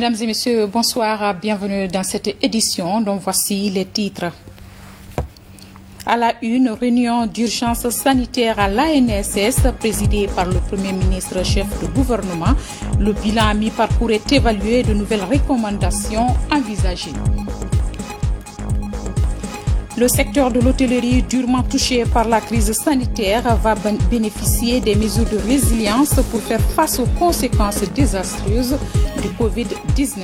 Mesdames et messieurs, bonsoir, bienvenue dans cette édition dont voici les titres. À la une, réunion d'urgence sanitaire à l'ANSS présidée par le Premier ministre chef de gouvernement. Le bilan à mi-parcours est évalué, de nouvelles recommandations envisagées. Le secteur de l'hôtellerie, durement touché par la crise sanitaire, va bénéficier des mesures de résilience pour faire face aux conséquences désastreuses du Covid-19.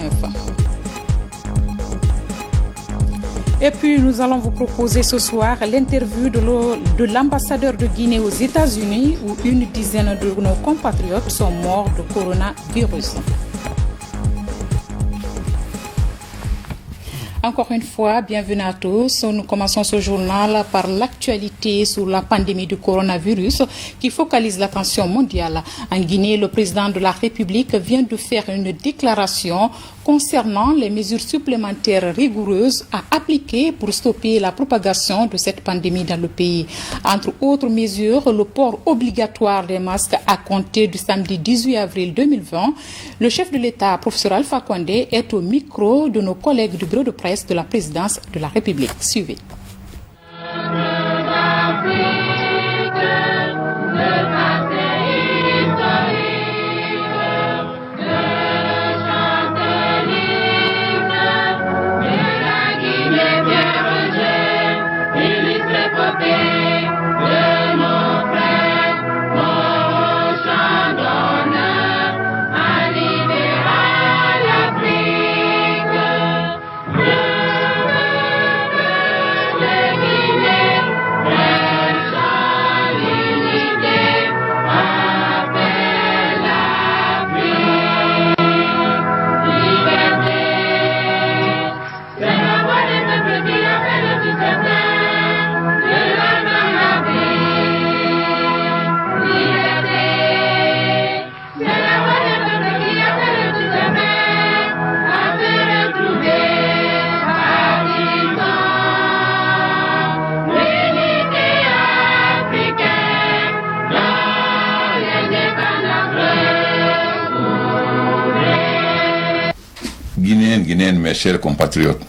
Et puis, nous allons vous proposer ce soir l'interview de l'ambassadeur de Guinée aux États-Unis, où une dizaine de nos compatriotes sont morts de coronavirus. Encore une fois, bienvenue à tous. Nous commençons ce journal par l'actualité sur la pandémie du coronavirus qui focalise l'attention mondiale. En Guinée, le président de la République vient de faire une déclaration concernant les mesures supplémentaires rigoureuses à appliquer pour stopper la propagation de cette pandémie dans le pays. Entre autres mesures, le port obligatoire des masques à compter du samedi 18 avril 2020. Le chef de l'État, professeur Alpha Condé, est au micro de nos collègues du bureau de presse de la présidence de la République. Suivez. Guinéennes, mes chers compatriotes,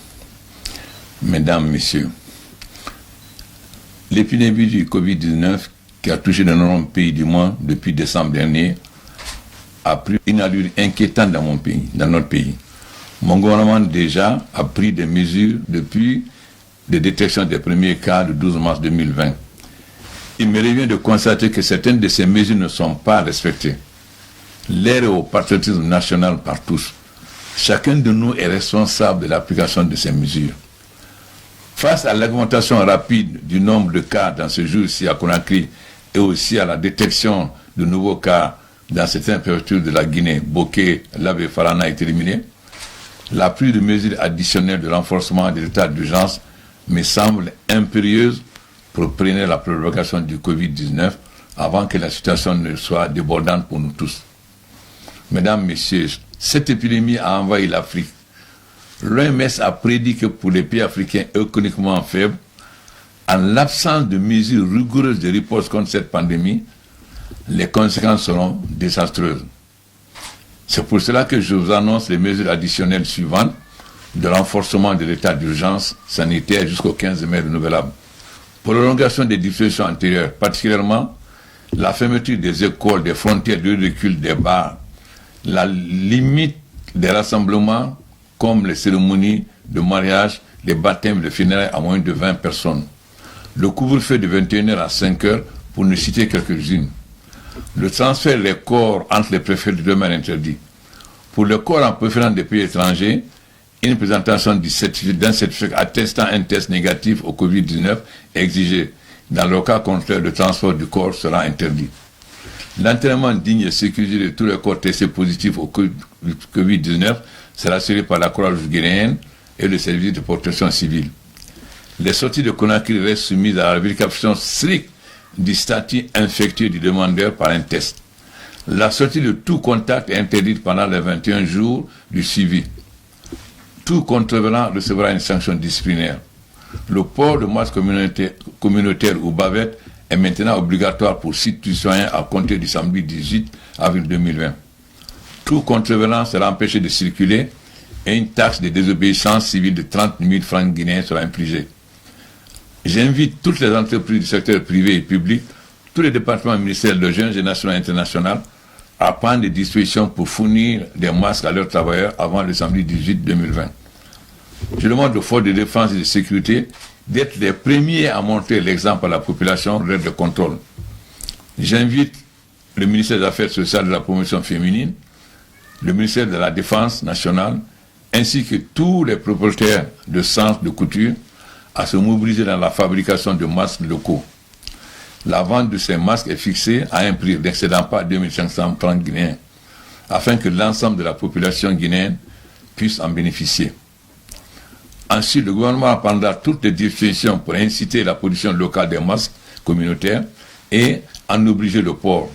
mesdames, messieurs, l'épidémie du Covid-19 qui a touché de nombreux pays du monde depuis décembre dernier a pris une allure inquiétante dans mon pays, dans notre pays. Mon gouvernement déjà a pris des mesures depuis la détection des premiers cas le 12 mars 2020. Il me revient de constater que certaines de ces mesures ne sont pas respectées. L'ère est au patriotisme national par tous. Chacun de nous est responsable de l'application de ces mesures. Face à l'augmentation rapide du nombre de cas dans ce jour-ci à Conakry et aussi à la détection de nouveaux cas dans certaines préfectures de la Guinée, Boké, Lab et Farana est éliminée, la prise de mesures additionnelles de renforcement de l'état d'urgence me semble impérieuse pour freiner la propagation du Covid-19 avant que la situation ne soit débordante pour nous tous. Mesdames, Messieurs, cette épidémie a envahi l'Afrique. L'OMS a prédit que pour les pays africains économiquement faibles, en l'absence de mesures rigoureuses de riposte contre cette pandémie, les conséquences seront désastreuses. C'est pour cela que je vous annonce les mesures additionnelles suivantes de renforcement de l'état d'urgence sanitaire jusqu'au 15 mai renouvelable. Prolongation des dispositions antérieures, particulièrement la fermeture des écoles, des frontières de recul, des bars, la limite des rassemblements comme les cérémonies de mariage, les baptêmes, les funérailles à moins de 20 personnes. Le couvre-feu de 21h à 5h pour ne citer quelques-unes. Le transfert des corps entre les préfets de domaine interdit. Pour le corps en préférence des pays étrangers, une présentation d'un certificat attestant un test négatif au Covid-19 est exigée. Dans le cas contraire, le transport du corps sera interdit. L'enterrement digne et sécurisé de tous les corps testés positifs au Covid-19 sera assuré par la Croix-Rouge guinéenne et le service de protection civile. Les sorties de Conakry restent soumises à la vérification stricte du statut infectieux du demandeur par un test. La sortie de tout contact est interdite pendant les 21 jours du suivi. Tout contrevenant recevra une sanction disciplinaire. Le port de masque communautaire ou bavette est maintenant obligatoire pour citoyens à compter du samedi 18 avril 2020. Tout contrevenant sera empêché de circuler et une taxe de désobéissance civile de 30 000 francs guinéens sera infligée. J'invite toutes les entreprises du secteur privé et public, tous les départements ministériels de jeunes et nationaux et internationaux à prendre des dispositions pour fournir des masques à leurs travailleurs avant le samedi 18 2020. Je demande aux forces de défense et de sécurité d'être les premiers à montrer l'exemple à la population lors de contrôle. J'invite le ministère des Affaires sociales et de la promotion féminine, le ministère de la Défense nationale, ainsi que tous les propriétaires de centres de couture à se mobiliser dans la fabrication de masques locaux. La vente de ces masques est fixée à un prix n'excédant pas 2500 francs guinéens, afin que l'ensemble de la population guinéenne puisse en bénéficier. Ensuite, le gouvernement prendra toutes les dispositions pour inciter la production locale des masques communautaires et en obliger le port.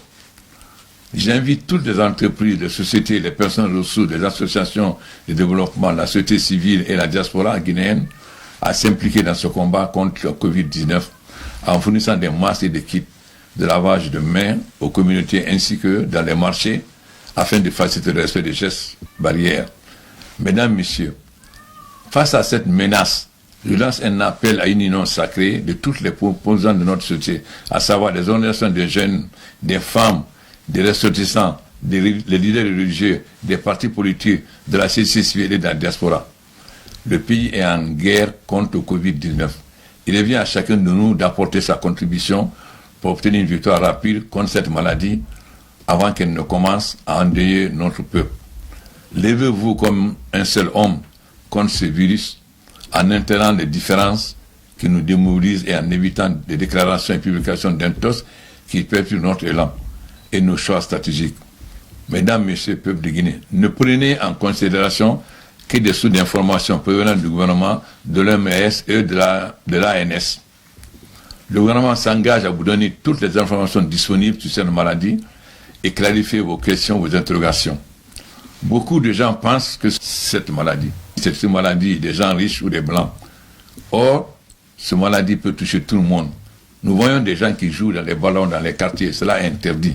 J'invite toutes les entreprises, les sociétés, les personnes ressources, les associations de développement, la société civile et la diaspora guinéenne à s'impliquer dans ce combat contre le Covid-19 en fournissant des masques et des kits de lavage de mains aux communautés ainsi que dans les marchés afin de faciliter le respect des gestes barrières. Mesdames, Messieurs, face à cette menace, je lance un appel à une union sacrée de toutes les composantes de notre société, à savoir les organisations des jeunes, des femmes, des ressortissants, les leaders religieux, des partis politiques, de la société civile et de la diaspora. Le pays est en guerre contre le Covid-19. Il revient à chacun de nous d'apporter sa contribution pour obtenir une victoire rapide contre cette maladie avant qu'elle ne commence à endeuiller notre peuple. Levez-vous comme un seul homme contre ce virus en internant les différences qui nous démobilisent et en évitant des déclarations et publications d'intos qui perturbent notre élan et nos choix stratégiques. Mesdames, Messieurs, peuple de Guinée, ne prenez en considération que des sources d'informations provenant du gouvernement, de l'OMS et de l'ANS. Le gouvernement s'engage à vous donner toutes les informations disponibles sur cette maladie et clarifier vos questions, vos interrogations. Beaucoup de gens pensent que c'est une maladie des gens riches ou des blancs. Or, cette maladie peut toucher tout le monde. Nous voyons des gens qui jouent dans les ballons, dans les quartiers, cela est interdit.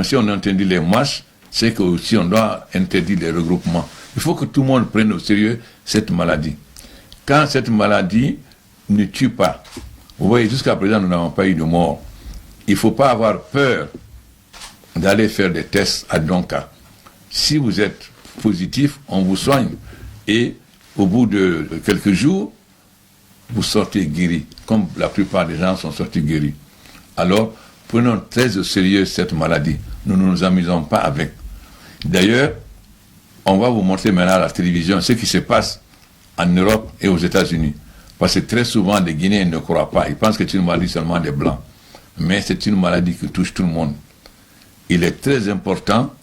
Si on interdit les marches, c'est qu'aussi on doit interdire les regroupements. Il faut que tout le monde prenne au sérieux cette maladie. Quand cette maladie ne tue pas, vous voyez, jusqu'à présent, nous n'avons pas eu de mort. Il ne faut pas avoir peur d'aller faire des tests à Donka. Si vous êtes positif, on vous soigne. Et au bout de quelques jours, vous sortez guéri, comme la plupart des gens sont sortis guéris. Alors, prenons très au sérieux cette maladie. Nous ne nous amusons pas avec. D'ailleurs, on va vous montrer maintenant à la télévision ce qui se passe en Europe et aux États-Unis. Parce que très souvent, les Guinéens ne croient pas. Ils pensent que c'est une maladie seulement des Blancs. Mais c'est une maladie qui touche tout le monde. Il est très important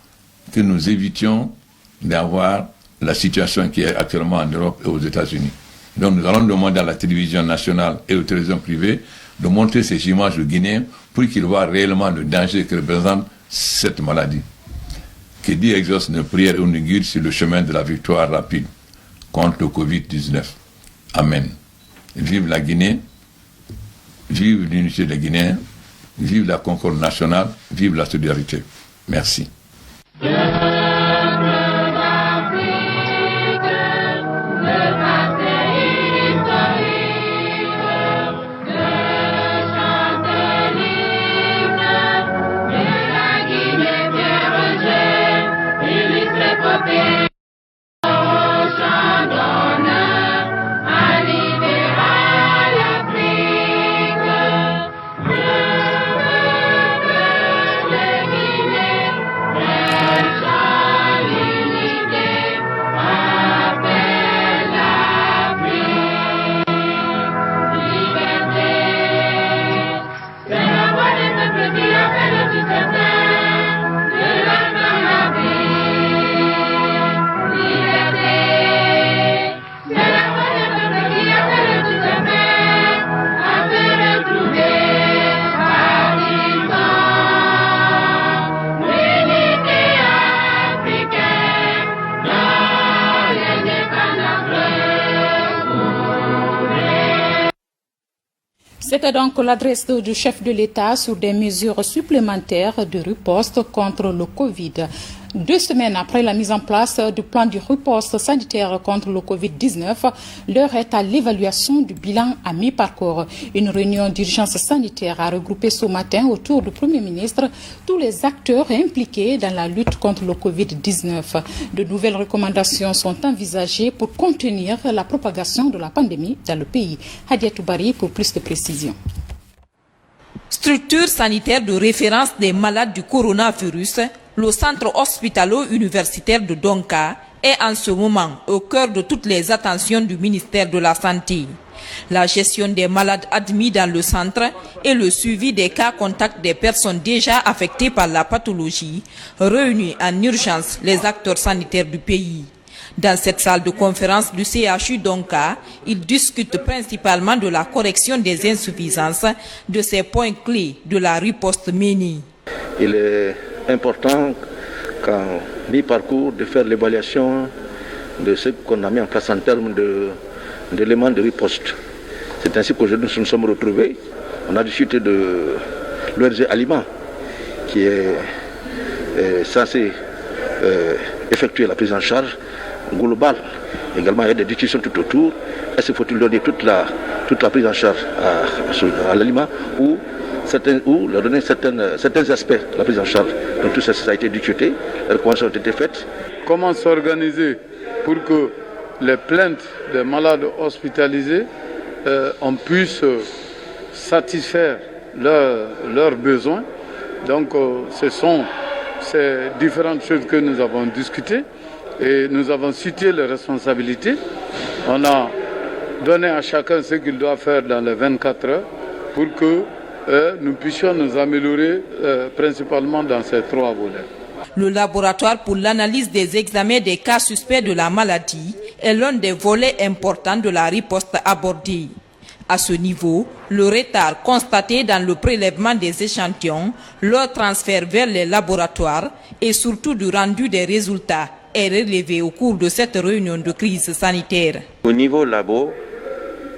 que nous évitions d'avoir la situation qui est actuellement en Europe et aux États-Unis. Donc nous allons demander à la télévision nationale et aux télévisions privées de montrer ces images aux Guinéens pour qu'ils voient réellement le danger que représente cette maladie. Que Dieu exauce nos prières et nous guide sur le chemin de la victoire rapide contre le Covid-19. Amen. Vive la Guinée, vive l'unité des Guinéens, vive la concorde nationale, vive la solidarité. Merci. C'était donc l'adresse du chef de l'État sur des mesures supplémentaires de riposte contre le Covid. 2 semaines après la mise en place du plan de riposte sanitaire contre le Covid-19, l'heure est à l'évaluation du bilan à mi-parcours. Une réunion d'urgence sanitaire a regroupé ce matin autour du Premier ministre tous les acteurs impliqués dans la lutte contre le Covid-19. De nouvelles recommandations sont envisagées pour contenir la propagation de la pandémie dans le pays. Hadiatou Bari pour plus de précisions. Structure sanitaire de référence des malades du coronavirus, le centre hospitalo-universitaire de Donka est en ce moment au cœur de toutes les attentions du ministère de la Santé. La gestion des malades admis dans le centre et le suivi des cas contacts des personnes déjà affectées par la pathologie réunit en urgence les acteurs sanitaires du pays. Dans cette salle de conférence du CHU Donka, ils discutent principalement de la correction des insuffisances de ces points clés de la riposte menée. Il est important qu'en mi-parcours de faire l'évaluation de ce qu'on a mis en place en termes d'éléments de riposte. C'est ainsi qu'aujourd'hui nous nous sommes retrouvés. On a discuté de l'ONG Aliment qui est censé effectuer la prise en charge global. Également, il y a des discussions tout autour. Est-ce qu'il faut-il donner toute la prise en charge à l'aliment ou leur donner certains aspects de la prise en charge. Donc tout ça a été discuté, les recommandations ont été faites. Comment s'organiser pour que les plaintes des malades hospitalisés, on puisse satisfaire leurs besoins. Donc ce sont ces différentes choses que nous avons discutées. Et nous avons situé les responsabilités. On a donné à chacun ce qu'il doit faire dans les 24 heures pour que nous puissions nous améliorer principalement dans ces 3 volets. Le laboratoire pour l'analyse des examens des cas suspects de la maladie est l'un des volets importants de la riposte abordée. À ce niveau, le retard constaté dans le prélèvement des échantillons, leur transfert vers les laboratoires et surtout du rendu des résultats est relevé au cours de cette réunion de crise sanitaire. Au niveau labo,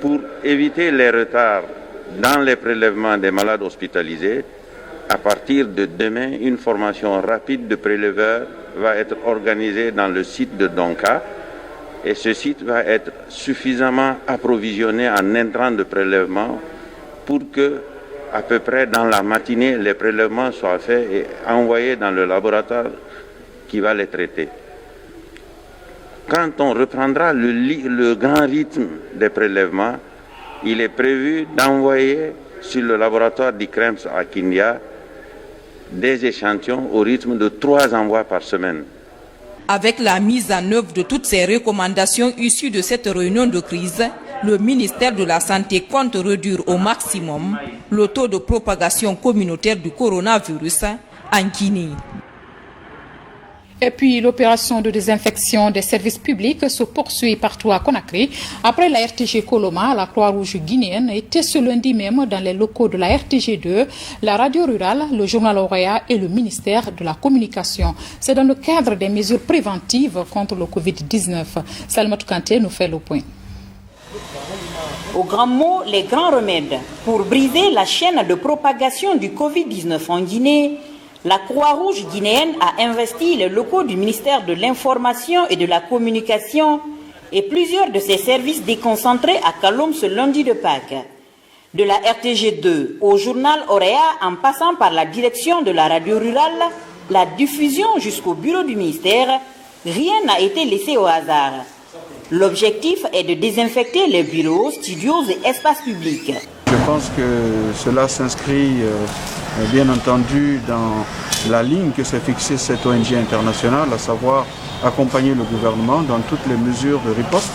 pour éviter les retards dans les prélèvements des malades hospitalisés, à partir de demain, une formation rapide de préleveurs va être organisée dans le site de Donka et ce site va être suffisamment approvisionné en intrants de prélèvement pour que, à peu près dans la matinée, les prélèvements soient faits et envoyés dans le laboratoire qui va les traiter. Quand on reprendra le grand rythme des prélèvements, il est prévu d'envoyer sur le laboratoire d'ICREMS à Kindia des échantillons au rythme de 3 envois par semaine. Avec la mise en œuvre de toutes ces recommandations issues de cette réunion de crise, le ministère de la Santé compte réduire au maximum le taux de propagation communautaire du coronavirus en Guinée. Et puis l'opération de désinfection des services publics se poursuit partout à Conakry. Après la RTG Coloma, la Croix-Rouge guinéenne était ce lundi même dans les locaux de la RTG2, la radio rurale, le journal Auréa et le ministère de la Communication. C'est dans le cadre des mesures préventives contre le Covid-19. Salmatou Kanté nous fait le point. Au grand mot, les grands remèdes pour briser la chaîne de propagation du Covid-19 en Guinée. La Croix-Rouge guinéenne a investi les locaux du ministère de l'Information et de la Communication et plusieurs de ses services déconcentrés à Kalom ce lundi de Pâques. De la RTG2 au journal Auréa en passant par la direction de la radio rurale, la diffusion jusqu'au bureau du ministère, rien n'a été laissé au hasard. L'objectif est de désinfecter les bureaux, studios et espaces publics. Je pense que cela s'inscrit bien entendu dans la ligne que s'est fixée cette ONG internationale, à savoir accompagner le gouvernement dans toutes les mesures de riposte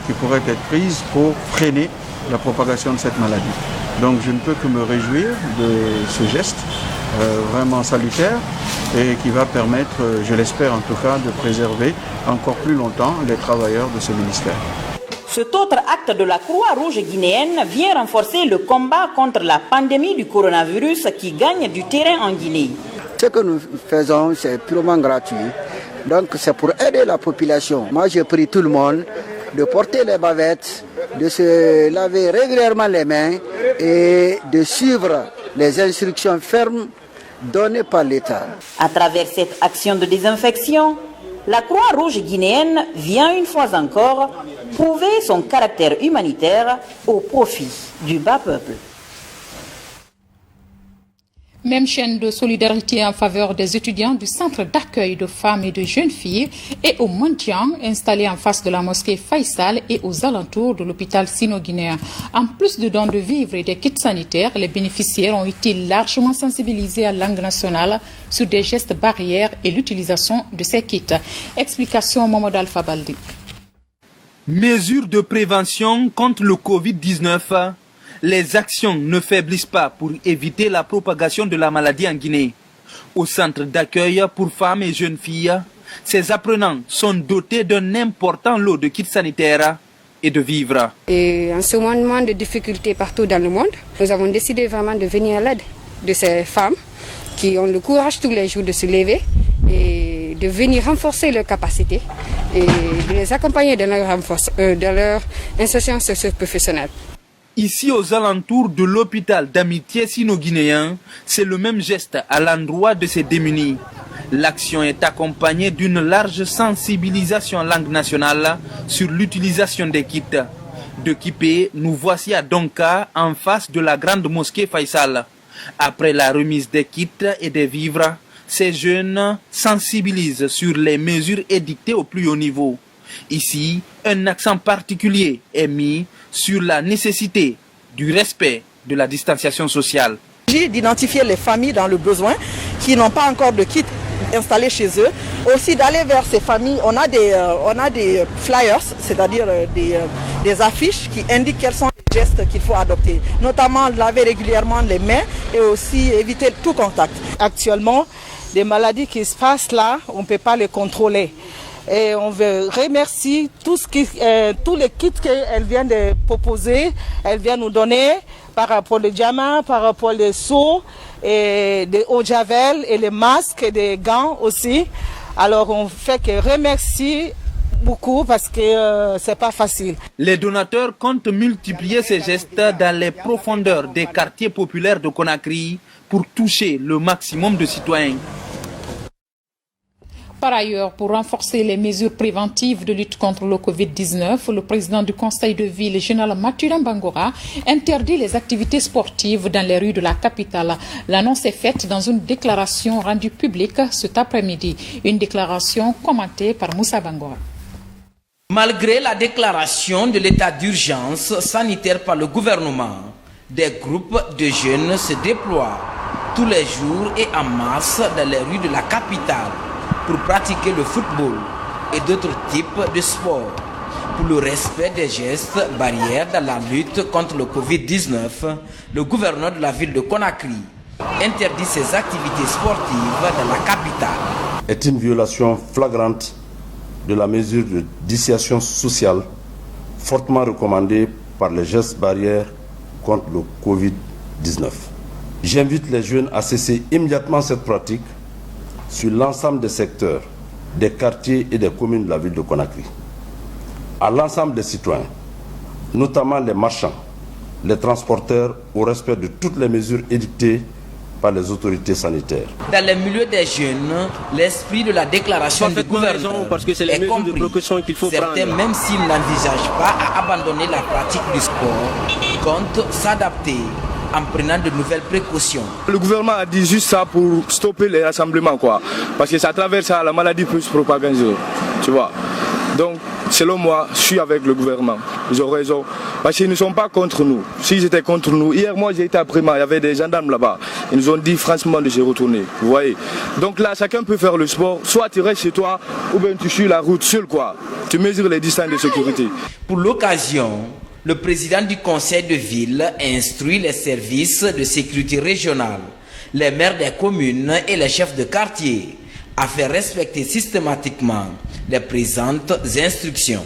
qui pourraient être prises pour freiner la propagation de cette maladie. Donc je ne peux que me réjouir de ce geste vraiment salutaire et qui va permettre, je l'espère en tout cas, de préserver encore plus longtemps les travailleurs de ce ministère. Cet autre acte de la Croix-Rouge guinéenne vient renforcer le combat contre la pandémie du coronavirus qui gagne du terrain en Guinée. Ce que nous faisons, c'est purement gratuit. Donc c'est pour aider la population. Moi, je prie tout le monde de porter les bavettes, de se laver régulièrement les mains et de suivre les instructions fermes donnés par l'État. À travers cette action de désinfection, la Croix-Rouge guinéenne vient une fois encore prouver son caractère humanitaire au profit du bas peuple. Même chaîne de solidarité en faveur des étudiants du centre d'accueil de femmes et de jeunes filles et au Montiang, installé en face de la mosquée Faisal et aux alentours de l'hôpital sino-guinéen. En plus de dons de vivres et des kits sanitaires, les bénéficiaires ont été largement sensibilisés à la langue nationale sur des gestes barrières et l'utilisation de ces kits. Explication Mohamed Alpha Baldi. Mesures de prévention contre le Covid-19. Les actions ne faiblissent pas pour éviter la propagation de la maladie en Guinée. Au centre d'accueil pour femmes et jeunes filles, ces apprenants sont dotés d'un important lot de kits sanitaires et de vivres. Et en ce moment de difficultés partout dans le monde, nous avons décidé vraiment de venir à l'aide de ces femmes qui ont le courage tous les jours de se lever et de venir renforcer leurs capacités et de les accompagner dans leur insertion socio-professionnelle. Ici, aux alentours de l'hôpital d'amitié sino-guinéen, c'est le même geste à l'endroit de ces démunis. L'action est accompagnée d'une large sensibilisation en langue nationale sur l'utilisation des kits. De Kipé, nous voici à Donka, en face de la grande mosquée Faisal. Après la remise des kits et des vivres, ces jeunes sensibilisent sur les mesures édictées au plus haut niveau. Ici, un accent particulier est mis sur la nécessité du respect de la distanciation sociale. J'ai d'identifier les familles dans le besoin qui n'ont pas encore de kit installé chez eux. Aussi d'aller vers ces familles, on a des flyers, c'est-à-dire des affiches qui indiquent quels sont les gestes qu'il faut adopter. Notamment laver régulièrement les mains et aussi éviter tout contact. Actuellement, des maladies qui se passent là, on ne peut pas les contrôler. Et on veut remercier tous les kits qu'elle vient de proposer, elle vient nous donner par rapport aux diamants, par rapport aux seaux, et des eau de javel et les masques et des gants aussi. Alors on fait que remercier beaucoup parce que c'est pas facile. Les donateurs comptent multiplier ces gestes dans les profondeurs des quartiers populaires de Conakry pour toucher le maximum de citoyens. Par ailleurs, pour renforcer les mesures préventives de lutte contre le Covid-19, le président du conseil de ville, général Mathurin Bangora, interdit les activités sportives dans les rues de la capitale. L'annonce est faite dans une déclaration rendue publique cet après-midi. Une déclaration commentée par Moussa Bangora. Malgré la déclaration de l'état d'urgence sanitaire par le gouvernement, des groupes de jeunes se déploient tous les jours et en masse dans les rues de la capitale pour pratiquer le football et d'autres types de sports. Pour le respect des gestes barrières dans la lutte contre le Covid-19, le gouverneur de la ville de Conakry interdit ces activités sportives dans la capitale. Est une violation flagrante de la mesure de dissuasion sociale fortement recommandée par les gestes barrières contre le Covid-19. J'invite les jeunes à cesser immédiatement cette pratique sur l'ensemble des secteurs, des quartiers et des communes de la ville de Conakry. À l'ensemble des citoyens, notamment les marchands, les transporteurs, au respect de toutes les mesures édictées par les autorités sanitaires. Dans les milieux des jeunes, l'esprit de la déclaration du gouvernement est compris. Certains, même s'ils n'envisagent pas à abandonner la pratique du sport, comptent s'adapter en prenant de nouvelles précautions. Le gouvernement a dit juste ça pour stopper les rassemblements, quoi. Parce que c'est à travers ça la maladie peut se propager, tu vois. Donc, selon moi, je suis avec le gouvernement. Ils ont raison. Parce qu'ils ne sont pas contre nous. S'ils étaient contre nous, hier, moi, j'ai été à Prima, il y avait des gendarmes là-bas. Ils nous ont dit franchement de se retourner. Vous voyez. Donc là, chacun peut faire le sport. Soit tu restes chez toi, ou bien tu suis la route seul, quoi. Tu mesures les distances de sécurité. Pour l'occasion, le président du conseil de ville instruit les services de sécurité régionale, les maires des communes et les chefs de quartier à faire respecter systématiquement les présentes instructions.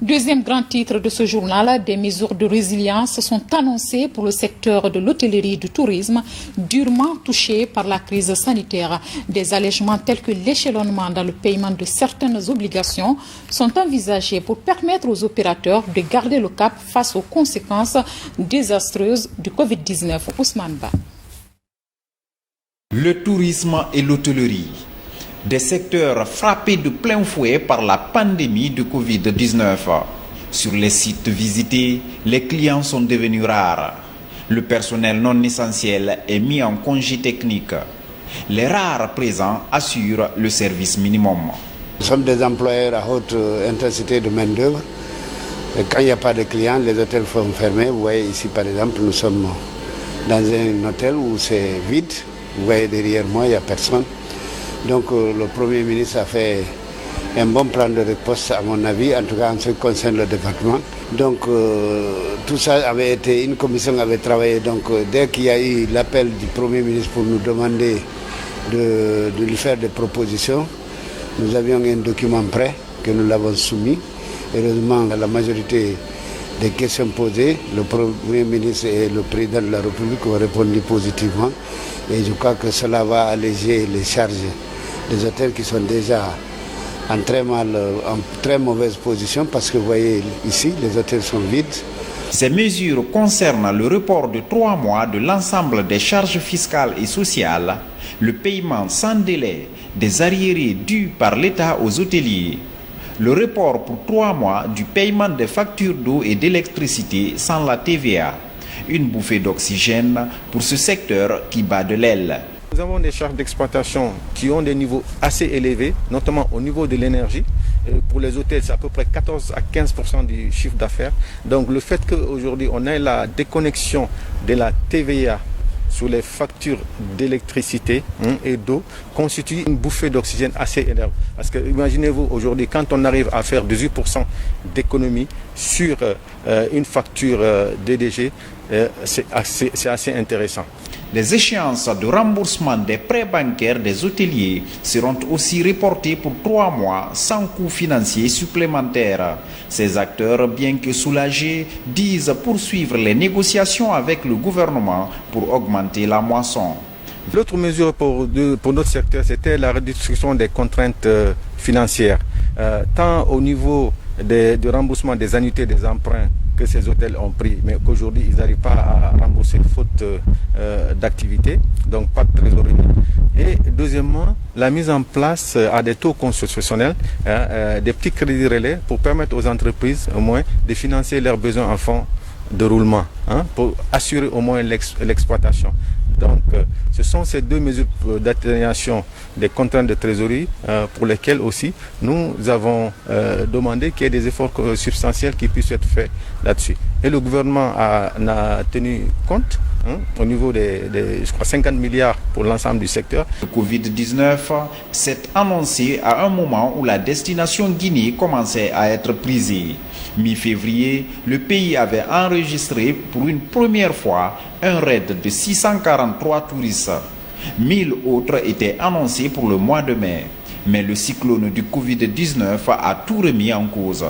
Deuxième grand titre de ce journal, des mesures de résilience sont annoncées pour le secteur de l'hôtellerie et du tourisme, durement touché par la crise sanitaire. Des allègements tels que l'échelonnement dans le paiement de certaines obligations sont envisagés pour permettre aux opérateurs de garder le cap face aux conséquences désastreuses du Covid-19. Ousmane Ba. Le tourisme et l'hôtellerie, des secteurs frappés de plein fouet par la pandémie de Covid-19. Sur les sites visités, les clients sont devenus rares. Le personnel non essentiel est mis en congé technique. Les rares présents assurent le service minimum. Nous sommes des employeurs à haute intensité de main-d'œuvre. Quand il n'y a pas de clients, les hôtels sont fermés. Vous voyez ici par exemple, nous sommes dans un hôtel où c'est vide. Vous voyez derrière moi, il n'y a personne. Donc le Premier ministre a fait un bon plan de riposte à mon avis, en tout cas en ce qui concerne le département. Donc tout ça avait été, une commission avait travaillé. Donc dès qu'il y a eu l'appel du Premier ministre pour nous demander de lui faire des propositions, nous avions un document prêt que nous l'avons soumis. Heureusement, la majorité des questions posées, le Premier ministre et le Président de la République ont répondu positivement. Et je crois que cela va alléger les charges des hôtels qui sont déjà en très mauvaise position parce que vous voyez ici, les hôtels sont vides. Ces mesures concernent le report de 3 mois de l'ensemble des charges fiscales et sociales, le paiement sans délai des arriérés dus par l'État aux hôteliers, le report pour 3 mois du paiement des factures d'eau et d'électricité sans la TVA. Une bouffée d'oxygène pour ce secteur qui bat de l'aile. Nous avons des charges d'exploitation qui ont des niveaux assez élevés, notamment au niveau de l'énergie. Pour les hôtels, c'est à peu près 14 à 15% du chiffre d'affaires. Donc le fait qu'aujourd'hui on ait la déconnexion de la TVA sur les factures d'électricité et d'eau constitue une bouffée d'oxygène assez énorme. Parce que imaginez-vous aujourd'hui, quand on arrive à faire 18% d'économie sur une facture DDG, c'est assez intéressant. Les échéances de remboursement des prêts bancaires des hôteliers seront aussi reportées pour 3 mois sans coût financier supplémentaire. Ces acteurs, bien que soulagés, disent poursuivre les négociations avec le gouvernement pour augmenter la moisson. L'autre mesure pour notre secteur, c'était la réduction des contraintes financières, tant au niveau du remboursement des annuités des emprunts que ces hôtels ont pris, mais qu'aujourd'hui ils n'arrivent pas à rembourser faute d'activité, donc pas de trésorerie. Et deuxièmement, la mise en place à des taux constitutionnels, des petits crédits relais pour permettre aux entreprises au moins de financer leurs besoins en fonds de roulement, pour assurer au moins l'exploitation. Donc ce sont ces 2 mesures d'atténuation des contraintes de trésorerie pour lesquelles aussi nous avons demandé qu'il y ait des efforts substantiels qui puissent être faits là-dessus. Et le gouvernement en a tenu compte au niveau des je crois 50 milliards pour l'ensemble du secteur. Le Covid-19 s'est annoncé à un moment où la destination Guinée commençait à être prisée. Mi-février, le pays avait enregistré pour une première fois un raid de 643 touristes. 1000 autres étaient annoncés pour le mois de mai. Mais le cyclone du Covid-19 a tout remis en cause.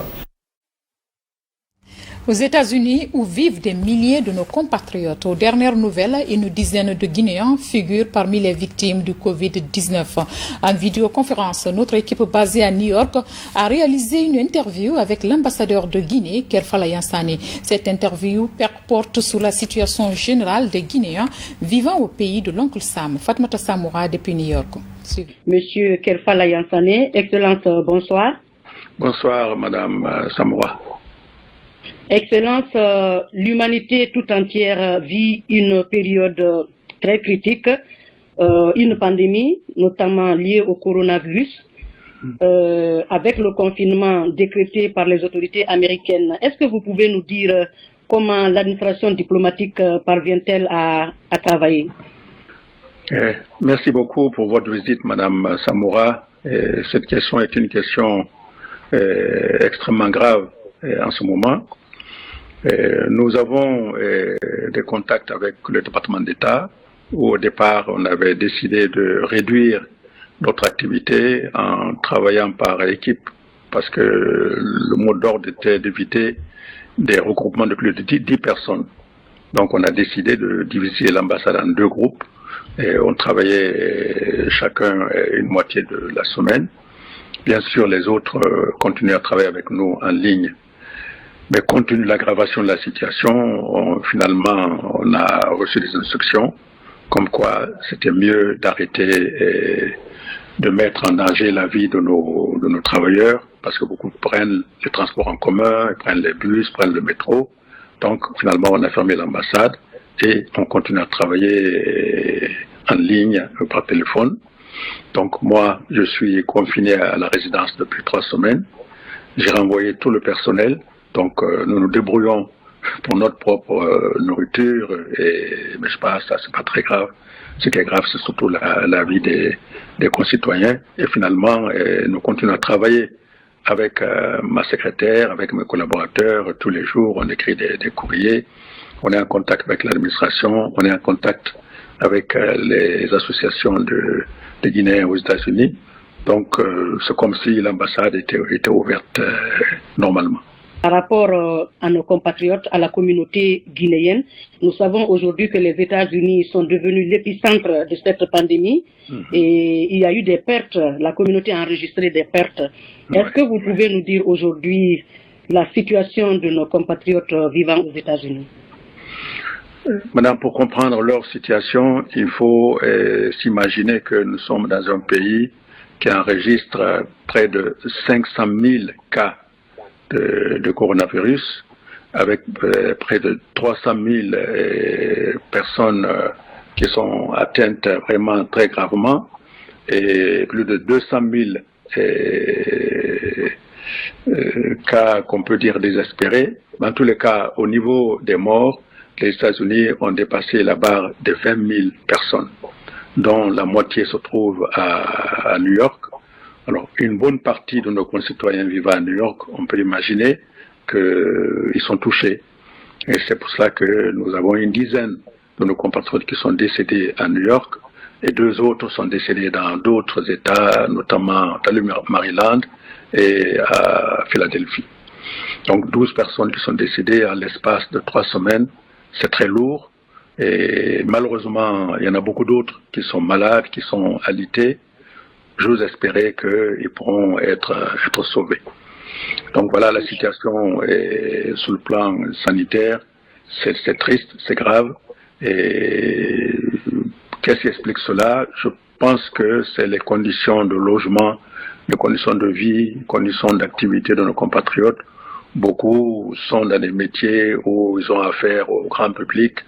Aux États-Unis, où vivent des milliers de nos compatriotes, aux dernières nouvelles, une dizaine de Guinéens figurent parmi les victimes du Covid-19. En vidéoconférence, notre équipe basée à New York a réalisé une interview avec l'ambassadeur de Guinée, Kerfala Yansane. Cette interview porte sur la situation générale des Guinéens vivant au pays de l'oncle Sam. Fatmata Samoura depuis New York. Monsieur Kerfala Yansane, Excellence, bonsoir. Bonsoir, Madame Samoura. Excellence, l'humanité tout entière vit une période très critique, une pandémie, notamment liée au coronavirus, avec le confinement décrété par les autorités américaines. Est-ce que vous pouvez nous dire comment l'administration diplomatique parvient-elle à travailler? Merci beaucoup pour votre visite, Madame Samoura. Cette question est une question extrêmement grave en ce moment. Nous avons des contacts avec le département d'État où au départ on avait décidé de réduire notre activité en travaillant par équipe parce que le mot d'ordre était d'éviter des regroupements de plus de 10 personnes. Donc on a décidé de diviser l'ambassade en 2 groupes et on travaillait chacun une moitié de la semaine. Bien sûr les autres continuaient à travailler avec nous en ligne. Mais compte tenu de l'aggravation de la situation, finalement, on a reçu des instructions comme quoi c'était mieux d'arrêter et de mettre en danger la vie de nos travailleurs, parce que beaucoup prennent les transports en commun, ils prennent les bus, prennent le métro. Donc finalement on a fermé l'ambassade et on continue à travailler en ligne par téléphone. Donc moi je suis confiné à la résidence depuis 3 semaines. J'ai renvoyé tout le personnel, donc nous nous débrouillons pour notre propre nourriture, mais je pense que ça c'est pas très grave. Ce qui est grave, c'est surtout la vie des concitoyens. Et finalement, nous continuons à travailler avec ma secrétaire, avec mes collaborateurs. Tous les jours, on écrit des courriers. On est en contact avec l'administration. On est en contact avec les associations de Guinéens aux États-Unis. Donc, c'est comme si l'ambassade était ouverte normalement. Par rapport à nos compatriotes, à la communauté guinéenne, nous savons aujourd'hui que les États-Unis sont devenus l'épicentre de cette pandémie et il y a eu des pertes, la communauté a enregistré des pertes. Est-ce que vous pouvez nous dire aujourd'hui la situation de nos compatriotes vivant aux États-Unis? Maintenant, pour comprendre leur situation, il faut s'imaginer que nous sommes dans un pays qui enregistre près de 500 000 cas de coronavirus, avec près de 300 000 personnes qui sont atteintes vraiment très gravement et plus de 200 000 cas qu'on peut dire désespérés. Dans tous les cas, au niveau des morts, les États-Unis ont dépassé la barre de 20 000 personnes, dont la moitié se trouve à New York. Alors, une bonne partie de nos concitoyens vivant à New York, on peut imaginer qu'ils sont touchés. Et c'est pour cela que nous avons une dizaine de nos compatriotes qui sont décédés à New York et 2 autres sont décédés dans d'autres États, notamment dans le Maryland et à Philadelphie. Donc 12 personnes qui sont décédées en l'espace de 3 semaines, c'est très lourd. Et malheureusement, il y en a beaucoup d'autres qui sont malades, qui sont alités. J'ose espérer qu'ils pourront être sauvés. Donc voilà la situation sur le plan sanitaire. C'est triste, c'est grave. Et qu'est-ce qui explique cela? Je pense que c'est les conditions de logement, les conditions de vie, les conditions d'activité de nos compatriotes. Beaucoup sont dans des métiers où ils ont affaire au grand public.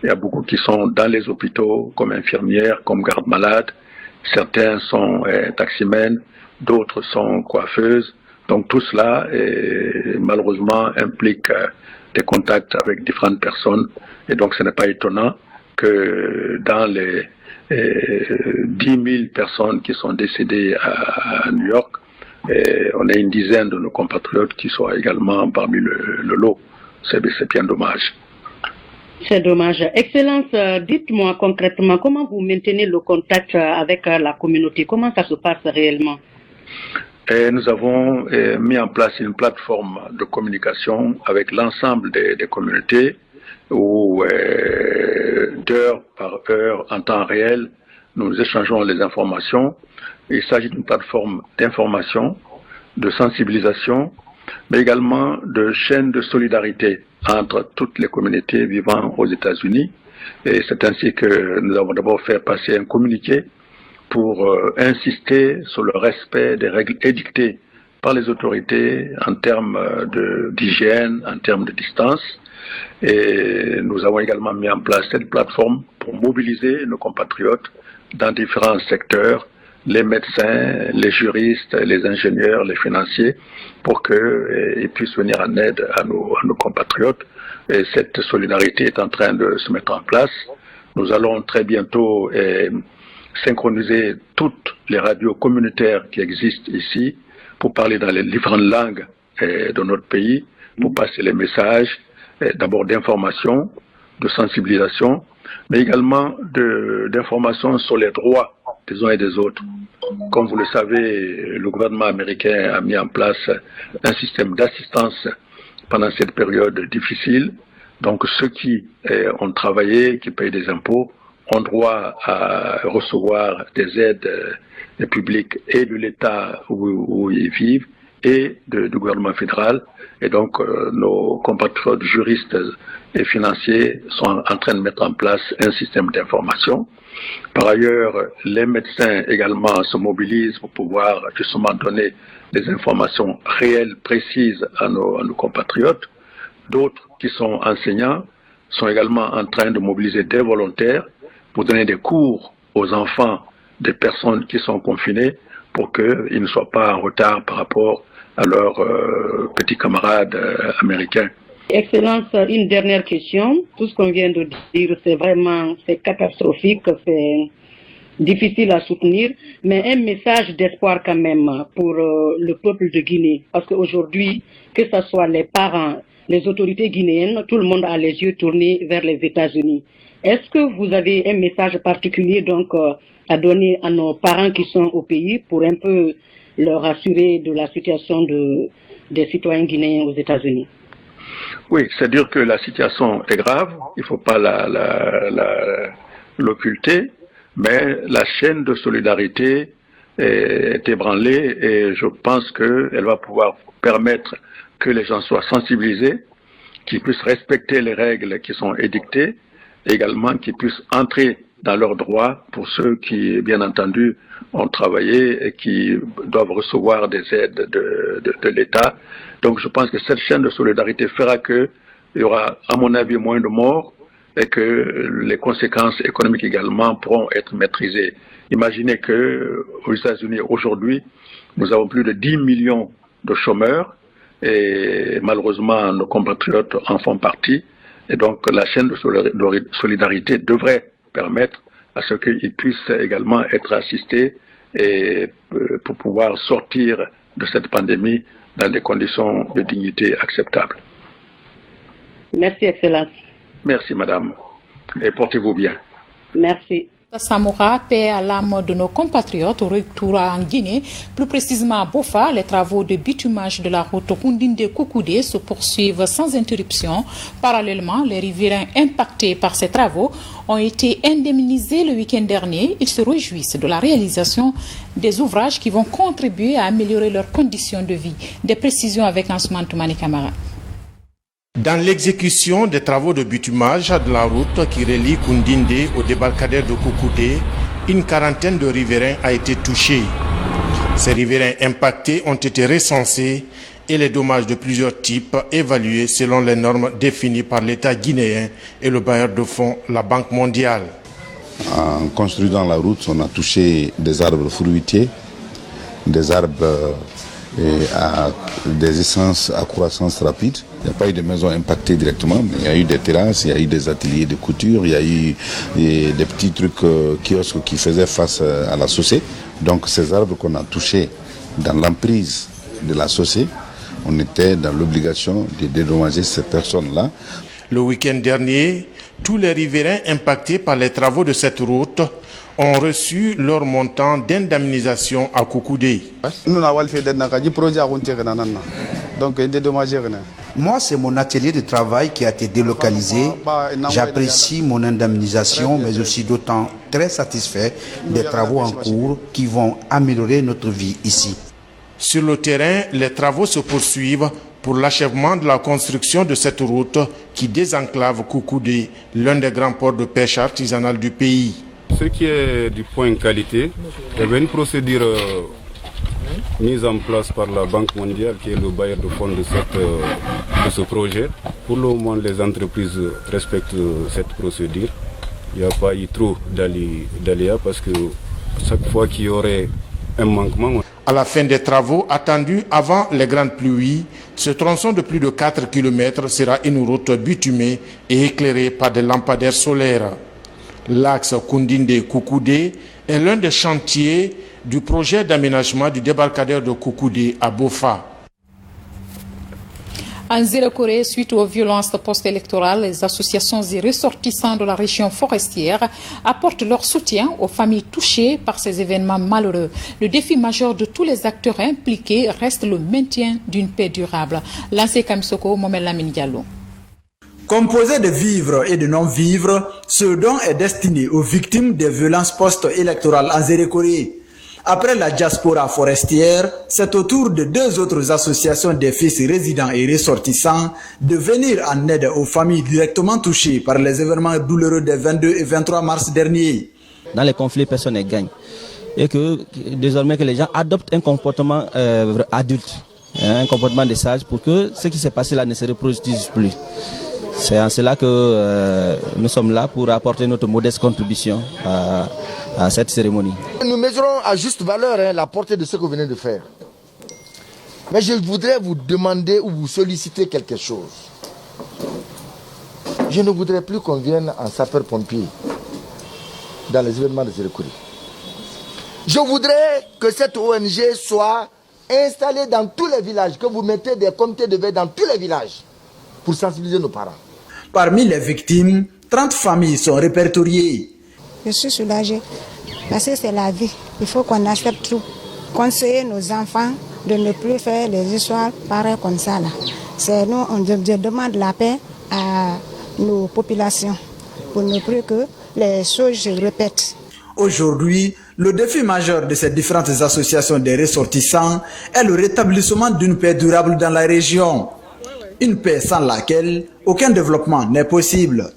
Il y a beaucoup qui sont dans les hôpitaux comme infirmières, comme gardes-malades. Certains sont taximens, d'autres sont coiffeuses. Donc tout cela, malheureusement, implique des contacts avec différentes personnes. Et donc ce n'est pas étonnant que dans les 10 000 personnes qui sont décédées à New York, on ait une dizaine de nos compatriotes qui soient également parmi le lot. C'est bien dommage. C'est dommage. Excellence, dites-moi concrètement, comment vous maintenez le contact avec la communauté? Comment ça se passe réellement? Nous avons mis en place une plateforme de communication avec l'ensemble des communautés où d'heure par heure, en temps réel, nous échangeons les informations. Il s'agit d'une plateforme d'information, de sensibilisation, mais également de chaîne de solidarité entre toutes les communautés vivant aux États-Unis. Et c'est ainsi que nous avons d'abord fait passer un communiqué pour insister sur le respect des règles édictées par les autorités en termes d'hygiène, en termes de distance. Et nous avons également mis en place cette plateforme pour mobiliser nos compatriotes dans différents secteurs, les médecins, les juristes, les ingénieurs, les financiers, pour qu'ils puissent venir en aide à nos compatriotes. Et cette solidarité est en train de se mettre en place. Nous allons très bientôt synchroniser toutes les radios communautaires qui existent ici pour parler dans les différentes langues de notre pays, pour passer les messages d'abord d'information, de sensibilisation, mais également d'information sur les droits des uns et des autres. Comme vous le savez, le gouvernement américain a mis en place un système d'assistance pendant cette période difficile. Donc ceux qui ont travaillé, qui payent des impôts, ont droit à recevoir des aides publiques et de l'État où ils vivent, et du gouvernement fédéral. Et donc, nos compatriotes juristes et financiers sont en train de mettre en place un système d'information. Par ailleurs, les médecins également se mobilisent pour pouvoir justement donner des informations réelles, précises à nos compatriotes. D'autres qui sont enseignants sont également en train de mobiliser des volontaires pour donner des cours aux enfants des personnes qui sont confinées pour qu'ils ne soient pas en retard par rapport à leurs petits camarades américains. Excellence, une dernière question. Tout ce qu'on vient de dire, c'est catastrophique, c'est difficile à soutenir, mais un message d'espoir quand même pour le peuple de Guinée. Parce qu'aujourd'hui, que ce soit les parents, les autorités guinéennes, tout le monde a les yeux tournés vers les États-Unis. Est-ce que vous avez un message particulier donc à donner à nos parents qui sont au pays pour un peu leur assurer de la situation des citoyens guinéens aux États-Unis? Oui, c'est-à-dire que la situation est grave, il ne faut pas l'occulter, mais la chaîne de solidarité est ébranlée et je pense qu'elle va pouvoir permettre que les gens soient sensibilisés, qu'ils puissent respecter les règles qui sont édictées, et également qu'ils puissent entrer dans leurs droits pour ceux qui, bien entendu, ont travaillé et qui doivent recevoir des aides de l'État. Donc je pense que cette chaîne de solidarité fera qu'il y aura, à mon avis, moins de morts et que les conséquences économiques également pourront être maîtrisées. Imaginez qu'aux États-Unis, aujourd'hui, nous avons plus de 10 millions de chômeurs et malheureusement, nos compatriotes en font partie. Et donc la chaîne de solidarité devrait permettre à ce qu'ils puissent également être assistés et pour pouvoir sortir de cette pandémie dans des conditions de dignité acceptables. Merci, Excellence. Merci, Madame. Et portez-vous bien. Merci. Samora, paix à l'âme de nos compatriotes au retour en Guinée, plus précisément à Bofa. Les travaux de bitumage de la route Koundinde-Koukoudé se poursuivent sans interruption. Parallèlement, les riverains impactés par ces travaux ont été indemnisés le week-end dernier. Ils se réjouissent de la réalisation des ouvrages qui vont contribuer à améliorer leurs conditions de vie. Des précisions avec Ansoumane Toumani Camara. Dans l'exécution des travaux de bitumage de la route qui relie Koundinde au débarcadère de Koukoudé, une quarantaine de riverains a été touchée. Ces riverains impactés ont été recensés et les dommages de plusieurs types évalués selon les normes définies par l'État guinéen et le bailleur de fonds, la Banque mondiale. En construisant la route, on a touché des arbres fruitiers, des arbres à des essences à croissance rapide. Il n'y a pas eu de maisons impactées directement, mais il y a eu des terrasses, il y a eu des ateliers de couture, il y a eu des petits trucs kiosques qui faisaient face à la chaussée. Donc ces arbres qu'on a touchés dans l'emprise de la chaussée, on était dans l'obligation de dédommager ces personnes-là. Le week-end dernier, tous les riverains impactés par les travaux de cette route ont reçu leur montant d'indemnisation à Koukoudé. Moi, c'est mon atelier de travail qui a été délocalisé. J'apprécie mon indemnisation, mais aussi d'autant très satisfait des travaux en cours qui vont améliorer notre vie ici. Sur le terrain, les travaux se poursuivent pour l'achèvement de la construction de cette route qui désenclave Koukoudé, l'un des grands ports de pêche artisanale du pays. Ce qui est du point qualité, il y avait une procédure mise en place par la Banque mondiale qui est le bailleur de fonds de ce projet. Pour le moment, les entreprises respectent cette procédure. Il n'y a pas eu trop d'aléas parce que chaque fois qu'il y aurait un manquement... À la fin des travaux attendus avant les grandes pluies, ce tronçon de plus de 4 km sera une route bitumée et éclairée par des lampadaires solaires. L'axe Koundinde-Koukoudé est l'un des chantiers du projet d'aménagement du débarcadère de Koukoudé à Bofa. En Zéro-Corée, suite aux violences post-électorales, les associations et ressortissants de la région forestière apportent leur soutien aux familles touchées par ces événements malheureux. Le défi majeur de tous les acteurs impliqués reste le maintien d'une paix durable. Lancé Kamsoko, Momel Lamine Diallo. Composé de vivres et de non-vivres, ce don est destiné aux victimes des violences post-électorales en Zéro-Corée. Après la diaspora forestière, c'est au tour de 2 autres associations des fils résidents et ressortissants de venir en aide aux familles directement touchées par les événements douloureux des 22 et 23 mars dernier. Dans les conflits, personne ne gagne. Et que désormais que les gens adoptent un comportement adulte, un comportement de sage pour que ce qui s'est passé là ne se reproduise plus. C'est en cela que nous sommes là pour apporter notre modeste contribution à cette cérémonie. Nous mesurons à juste valeur la portée de ce que vous venez de faire. Mais je voudrais vous demander ou vous solliciter quelque chose. Je ne voudrais plus qu'on vienne en sapeur-pompier dans les événements de Sérékouri. Je voudrais que cette ONG soit installée dans tous les villages, que vous mettez des comités de veille dans tous les villages pour sensibiliser nos parents. Parmi les victimes, 30 familles sont répertoriées. Je suis soulagée parce que c'est la vie. Il faut qu'on accepte tout. Conseiller nos enfants de ne plus faire les histoires pareilles comme ça. C'est nous, on demande la paix à nos populations pour ne plus que les choses se répètent. Aujourd'hui, le défi majeur de ces différentes associations des ressortissants est le rétablissement d'une paix durable dans la région. Une paix sans laquelle aucun développement n'est possible.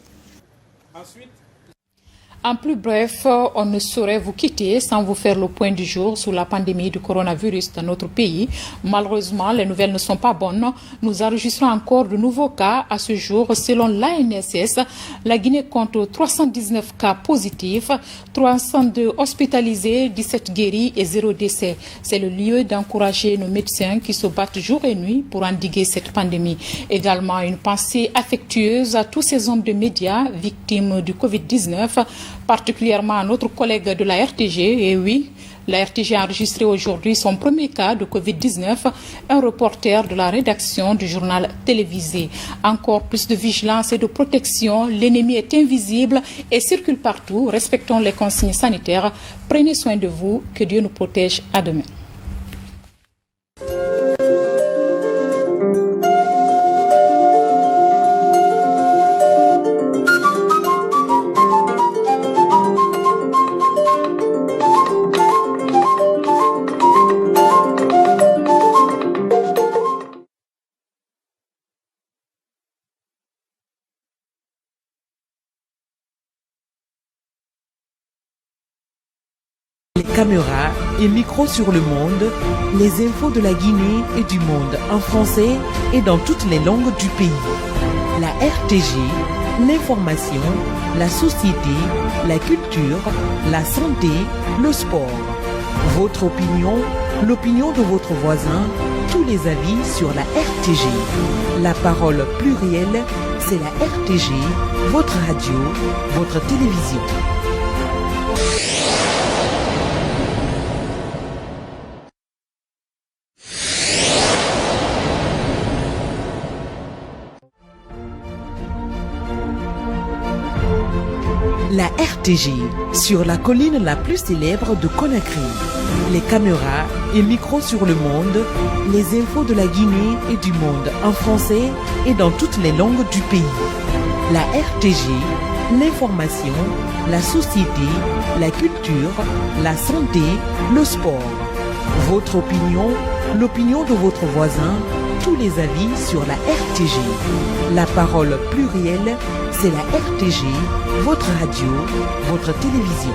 En plus bref, on ne saurait vous quitter sans vous faire le point du jour sur la pandémie du coronavirus dans notre pays. Malheureusement, les nouvelles ne sont pas bonnes. Nous enregistrons encore de nouveaux cas à ce jour. Selon l'ANSS, la Guinée compte 319 cas positifs, 302 hospitalisés, 17 guéris et 0 décès. C'est le lieu d'encourager nos médecins qui se battent jour et nuit pour endiguer cette pandémie. Également, une pensée affectueuse à tous ces hommes de médias victimes du Covid-19, particulièrement à notre collègue de la RTG. Et oui, la RTG a enregistré aujourd'hui son premier cas de Covid-19, un reporter de la rédaction du journal télévisé. Encore plus de vigilance et de protection, l'ennemi est invisible et circule partout. Respectons les consignes sanitaires. Prenez soin de vous, que Dieu nous protège. À demain. Caméra et micro sur le monde, les infos de la Guinée et du monde en français et dans toutes les langues du pays. La RTG, l'information, la société, la culture, la santé, le sport. Votre opinion, l'opinion de votre voisin, tous les avis sur la RTG. La parole plurielle, c'est la RTG, votre radio, votre télévision. La RTG, sur la colline la plus célèbre de Conakry. Les caméras et micros sur le monde, les infos de la Guinée et du monde en français et dans toutes les langues du pays. La RTG, l'information, la société, la culture, la santé, le sport. Votre opinion, l'opinion de votre voisin, tous les avis sur la RTG. La parole plurielle, c'est la RTG, votre radio, votre télévision.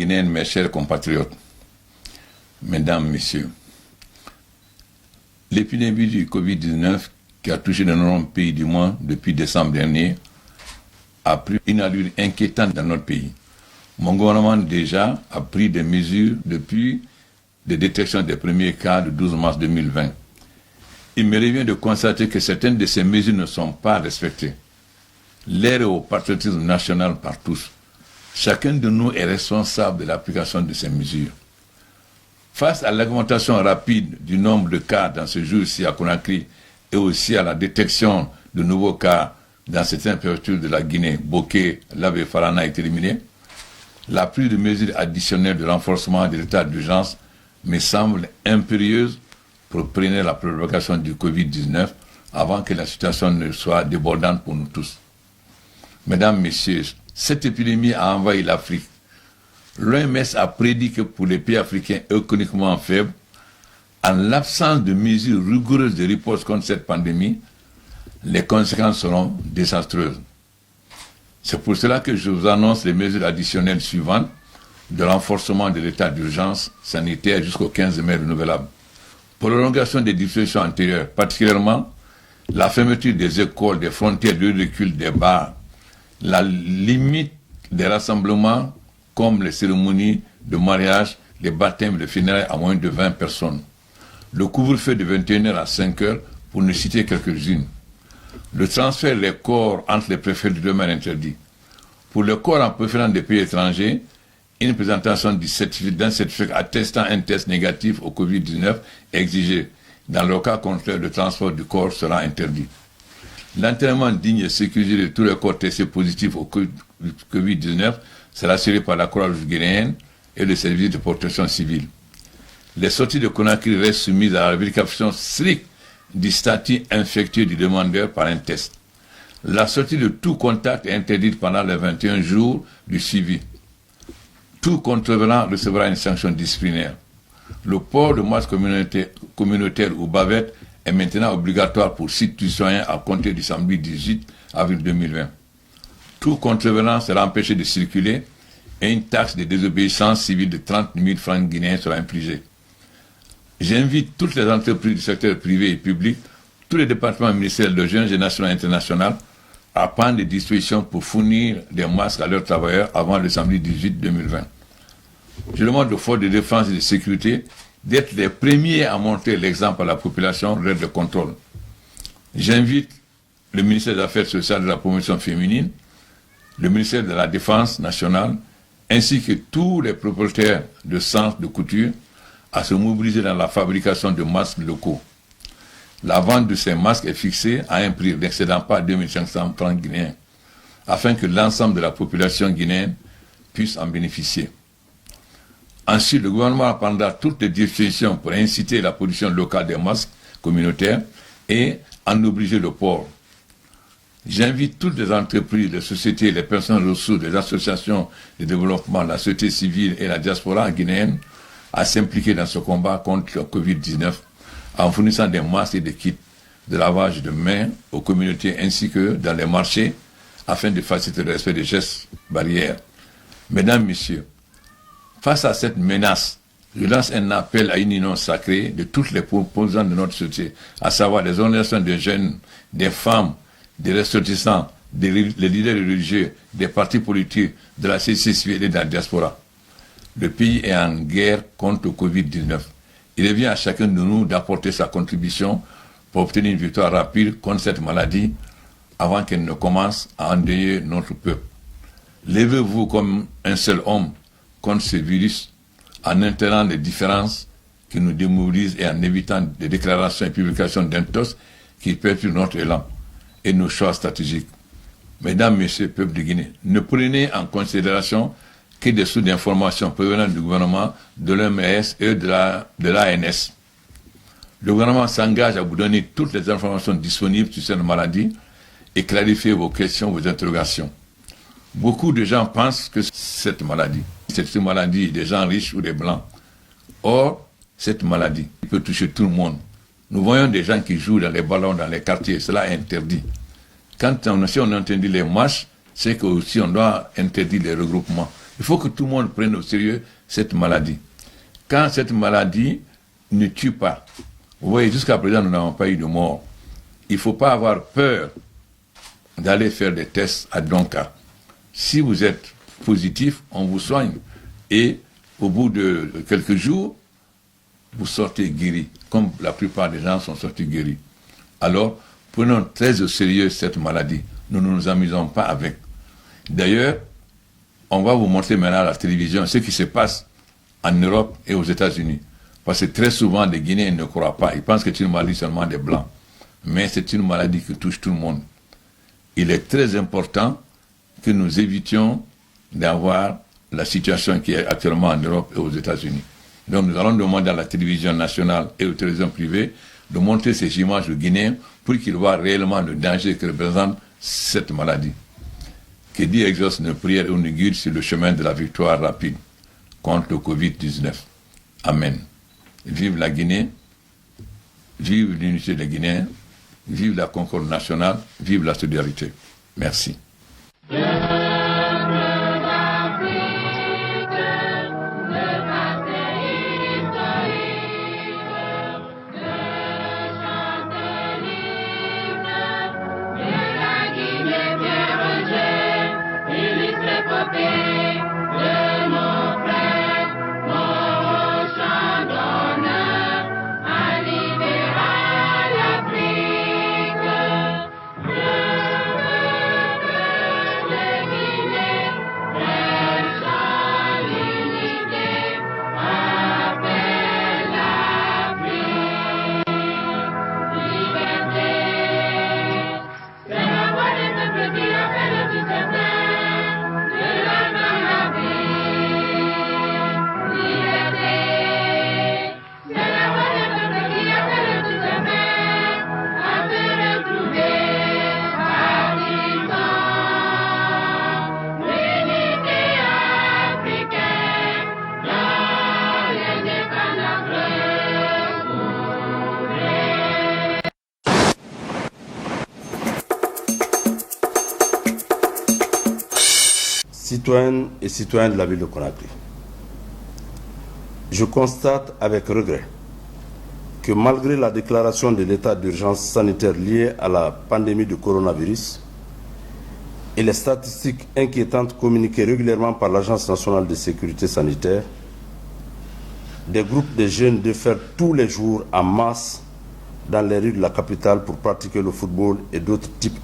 guinéennes, mes chers compatriotes, mesdames, messieurs, l'épidémie du Covid-19 qui a touché de nombreux pays du monde depuis décembre dernier a pris une allure inquiétante dans notre pays. Mon gouvernement déjà a pris des mesures depuis la détection des premiers cas le 12 mars 2020. Il me revient de constater que certaines de ces mesures ne sont pas respectées. L'ère au patriotisme national par tous. Chacun de nous est responsable de l'application de ces mesures. Face à l'augmentation rapide du nombre de cas dans ce jour-ci à Conakry et aussi à la détection de nouveaux cas dans certaines préfectures de la Guinée, Boké, Lab et Farana est éliminée, la prise de mesures additionnelles de renforcement de l'état d'urgence me semble impérieuse pour prévenir la propagation du Covid-19 avant que la situation ne soit débordante pour nous tous. Mesdames, Messieurs, cette épidémie a envahi l'Afrique. L'OMS a prédit que pour les pays africains économiquement faibles, en l'absence de mesures rigoureuses de riposte contre cette pandémie, les conséquences seront désastreuses. C'est pour cela que je vous annonce les mesures additionnelles suivantes de renforcement de l'état d'urgence sanitaire jusqu'au 15 mai renouvelable. Prolongation des dispositions antérieures, particulièrement la fermeture des écoles, des frontières, du recul des bars, la limite des rassemblements comme les cérémonies de mariage, les baptêmes, les funérailles à moins de 20 personnes. Le couvre-feu de 21h à 5h, pour ne citer quelques-unes. Le transfert des corps entre les préfets de domaine interdit. Pour les corps en préférant des pays étrangers, une présentation d'un certificat attestant un test négatif au Covid-19 est exigée. Dans le cas contraire, le transport du corps sera interdit. L'enterrement digne et sécurisé de tous les corps testés positifs au Covid-19 sera assuré par la Croix-Rouge guinéenne et le service de protection civile. Les sorties de Conakry restent soumises à la vérification stricte du statut infectieux du demandeur par un test. La sortie de tout contact est interdite pendant les 21 jours du suivi. Tout contrevenant recevra une sanction disciplinaire. Le port de masque communautaire ou bavette est maintenant obligatoire pour citoyens à compter du samedi 18 avril 2020. Tout contrevenant sera empêché de circuler et une taxe de désobéissance civile de 30 000 francs guinéens sera infligée. J'invite toutes les entreprises du secteur privé et public, tous les départements ministériels de jeunes, nationaux et internationaux à prendre des dispositions pour fournir des masques à leurs travailleurs avant le samedi 18 2020. Je demande aux forces de défense et de sécurité d'être les premiers à montrer l'exemple à la population lors de contrôle. J'invite le ministère des Affaires sociales et de la promotion féminine, le ministère de la Défense nationale, ainsi que tous les propriétaires de centres de couture à se mobiliser dans la fabrication de masques locaux. La vente de ces masques est fixée à un prix n'excédant pas 2500 francs guinéens, afin que l'ensemble de la population guinéenne puisse en bénéficier. Ensuite, le gouvernement prendra toutes les dispositions pour inciter la production locale des masques communautaires et en obliger le port. J'invite toutes les entreprises, les sociétés, les personnes ressources, les associations de développement, la société civile et la diaspora guinéenne à s'impliquer dans ce combat contre le Covid-19 en fournissant des masques et des kits de lavage de mains aux communautés ainsi que dans les marchés afin de faciliter le respect des gestes barrières. Mesdames, Messieurs, face à cette menace, je lance un appel à une union sacrée de toutes les composantes de notre société, à savoir les organisations de jeunes, des femmes, des ressortissants, les leaders religieux, des partis politiques, de la société civile et de la diaspora. Le pays est en guerre contre le Covid-19. Il revient à chacun de nous d'apporter sa contribution pour obtenir une victoire rapide contre cette maladie avant qu'elle ne commence à endeuiller notre peuple. Levez-vous comme un seul homme contre ce virus en interdisant les différences qui nous démobilisent et en évitant des déclarations et publications d'intos qui perturbent notre élan et nos choix stratégiques. Mesdames, Messieurs, peuple de Guinée, ne prenez en considération que des sources d'informations provenant du gouvernement, de l'OMS et de l'ANS. Le gouvernement s'engage à vous donner toutes les informations disponibles sur cette maladie et clarifier vos questions, vos interrogations. Beaucoup de gens pensent que c'est une maladie des gens riches ou des blancs. Or, cette maladie peut toucher tout le monde. Nous voyons des gens qui jouent dans les ballons, dans les quartiers, cela est interdit. Si on interdit les marches, c'est qu'aussi on doit interdire les regroupements. Il faut que tout le monde prenne au sérieux cette maladie. Quand cette maladie ne tue pas, vous voyez, jusqu'à présent, nous n'avons pas eu de mort. Il ne faut pas avoir peur d'aller faire des tests à Donka. Si vous êtes positif, on vous soigne. Et au bout de quelques jours, vous sortez guéri, comme la plupart des gens sont sortis guéris. Alors, prenons très au sérieux cette maladie. Nous ne nous amusons pas avec. D'ailleurs, on va vous montrer maintenant à la télévision ce qui se passe en Europe et aux États-Unis. Parce que très souvent, les Guinéens ne croient pas. Ils pensent que c'est une maladie seulement des Blancs. Mais c'est une maladie qui touche tout le monde. Il est très important que nous évitions d'avoir la situation qui est actuellement en Europe et aux États-Unis. Donc nous allons demander à la télévision nationale et aux télévisions privées de montrer ces images aux Guinéens pour qu'ils voient réellement le danger que représente cette maladie. Que Dieu exauce nos prières et nous guide sur le chemin de la victoire rapide contre le Covid-19. Amen. Vive la Guinée, vive l'unité des Guinéens, vive la concorde nationale, vive la solidarité. Merci. Citoyennes et citoyens de la ville de Conakry, je constate avec regret que malgré la déclaration de l'état d'urgence sanitaire lié à la pandémie de coronavirus et les statistiques inquiétantes communiquées régulièrement par l'Agence nationale de sécurité sanitaire, des groupes de jeunes déferlent tous les jours en masse dans les rues de la capitale pour pratiquer le football et d'autres types